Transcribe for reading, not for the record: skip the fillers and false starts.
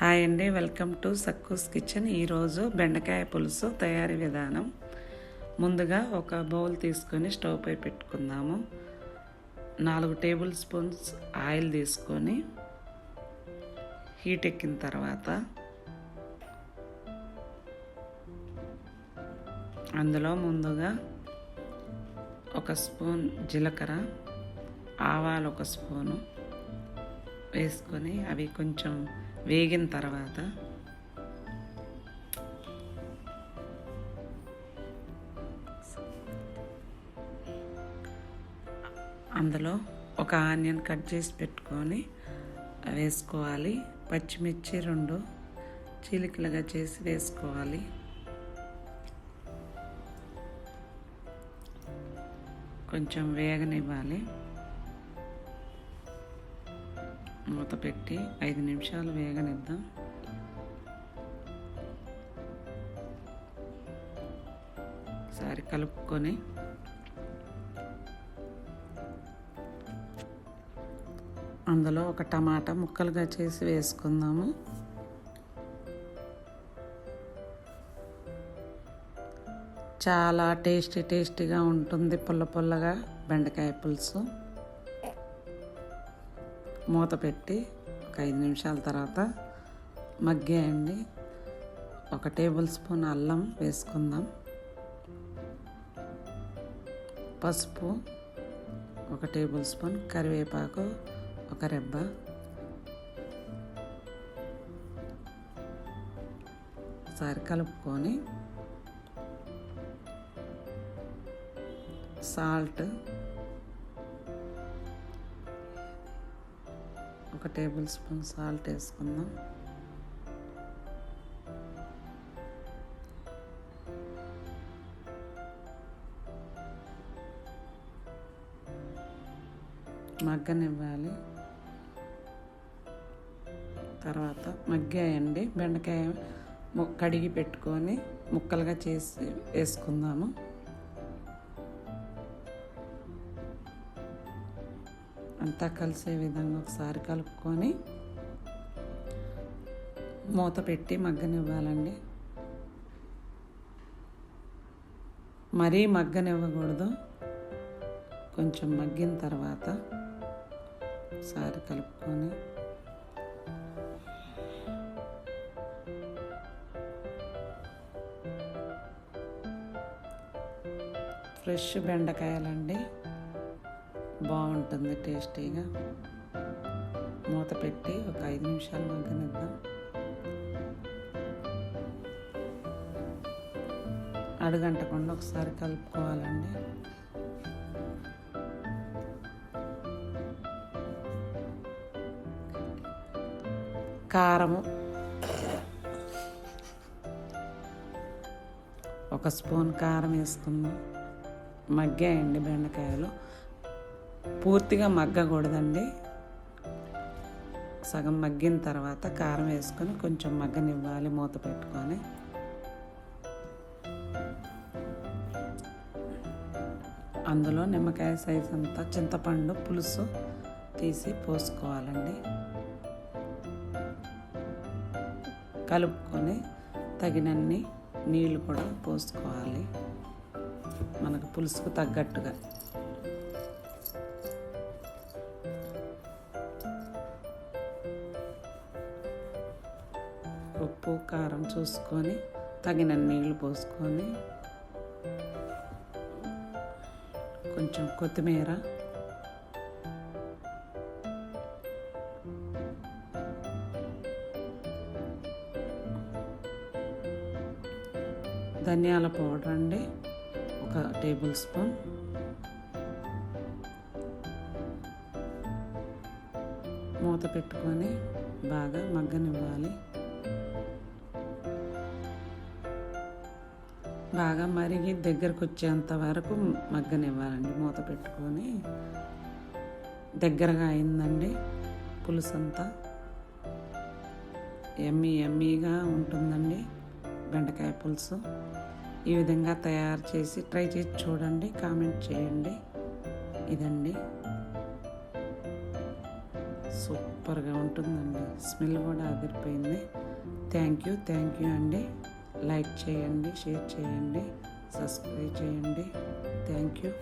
Hi అండి, welcome to సక్కూస్ kitchen. ఈరోజు బెండకాయ పులుసు తయారీ విధానం. ముందుగా ఒక బౌల్ తీసుకొని స్టవ్ పై పెట్టుకుందాము. 4 టేబుల్ స్పూన్స్ ఆయిల్ తీసుకొని హీట్ ఎక్కిన తర్వాత అందులో ముందుగా 1 స్పూన్ జీలకర్ర, ఆవాలు 1 స్పూను వేసుకొని అవి కొంచెం వేగిన తర్వాత అందులో ఒక ఆనియన్ కట్ చేసి పెట్టుకొని వేసుకోవాలి. పచ్చిమిర్చి 2 చీలికలుగా చేసి వేసుకోవాలి. కొంచెం వేగనివ్వాలి. మూత పెట్టి 5 నిమిషాలు వేగనిద్దాం. ఒకసారి కలుపుకొని అందులో ఒక టమాటా ముక్కలుగా చేసి వేసుకుందాము. చాలా టేస్టీగా ఉంటుంది పుల్ల పుల్లగా బెండకాయ పులుసు. మూత పెట్టి ఒక 5 నిమిషాల తర్వాత మగ్గాయండి. 1 టేబుల్ స్పూన్ అల్లం వేసుకుందాం. పసుపు 1 టేబుల్ స్పూన్, కరివేపాకు 1 రెబ్బ, ఒకసారి కలుపుకొని సాల్ట్ 1 టేబుల్ స్పూన్ సాల్ట్ వేసుకుందాం. మగ్గనివ్వాలి. తర్వాత మగ్గాయండి. బెండకాయ కడిగి పెట్టుకొని ముక్కలుగా చేసి వేసుకుందాము. అంతా కలిసే విధంగా ఒకసారి కలుపుకొని మూత పెట్టి మగ్గనివ్వాలండి. మరీ మగ్గనివ్వకూడదు. కొంచెం మగ్గిన తర్వాత ఒకసారి కలుపుకొని ఫ్రెష్ బెండకాయలండి, బాగుంటుంది టేస్టీగా. మూత పెట్టి ఒక 5 నిమిషాలు మగ్గనిద్దాం. అడుగంటకుండా ఒకసారి కలుపుకోవాలండి. కారము 1 స్పూన్ కారం వేసుకుందాం. మగ్గాయండి బెండకాయలు. పూర్తిగా మగ్గకూడదండి. సగం మగ్గిన తర్వాత కారం వేసుకొని కొంచెం మగ్గనివ్వాలి. మూత పెట్టుకొని అందులో నిమ్మకాయ సైజ్ అంతా చింతపండు పులుసు తీసి పోసుకోవాలండి. కలుపుకొని తగినన్ని నీళ్ళు కూడా పోసుకోవాలి, మనకు పులుసుకు తగ్గట్టుగా. ఉప్పు కారం చూసుకొని తగిన నీళ్ళు పోసుకొని కొంచెం కొత్తిమీర, ధనియాల పౌడర్ అండి 1 టేబుల్ స్పూన్, మూత పెట్టుకొని బాగా మగ్గనివ్వాలి. బాగా మరిగి దగ్గరకు వచ్చేంత వరకు మగ్గనివ్వాలండి. మూత పెట్టుకొని దగ్గరగా అయిందండి పులుసు అంతా. యమ్మీగా ఉంటుందండి బెండకాయ పులుసు. ఈ విధంగా తయారు చేసి ట్రై చేసి చూడండి, కామెంట్ చేయండి. ఇదండి సూప్. సూపర్గా ఉంటుందండి. స్మెల్ కూడా అదిరిపోయింది. థ్యాంక్ యూ అండి. లైక్ చేయండి, షేర్ చేయండి, సబ్స్క్రైబ్ చేయండి. Thank you.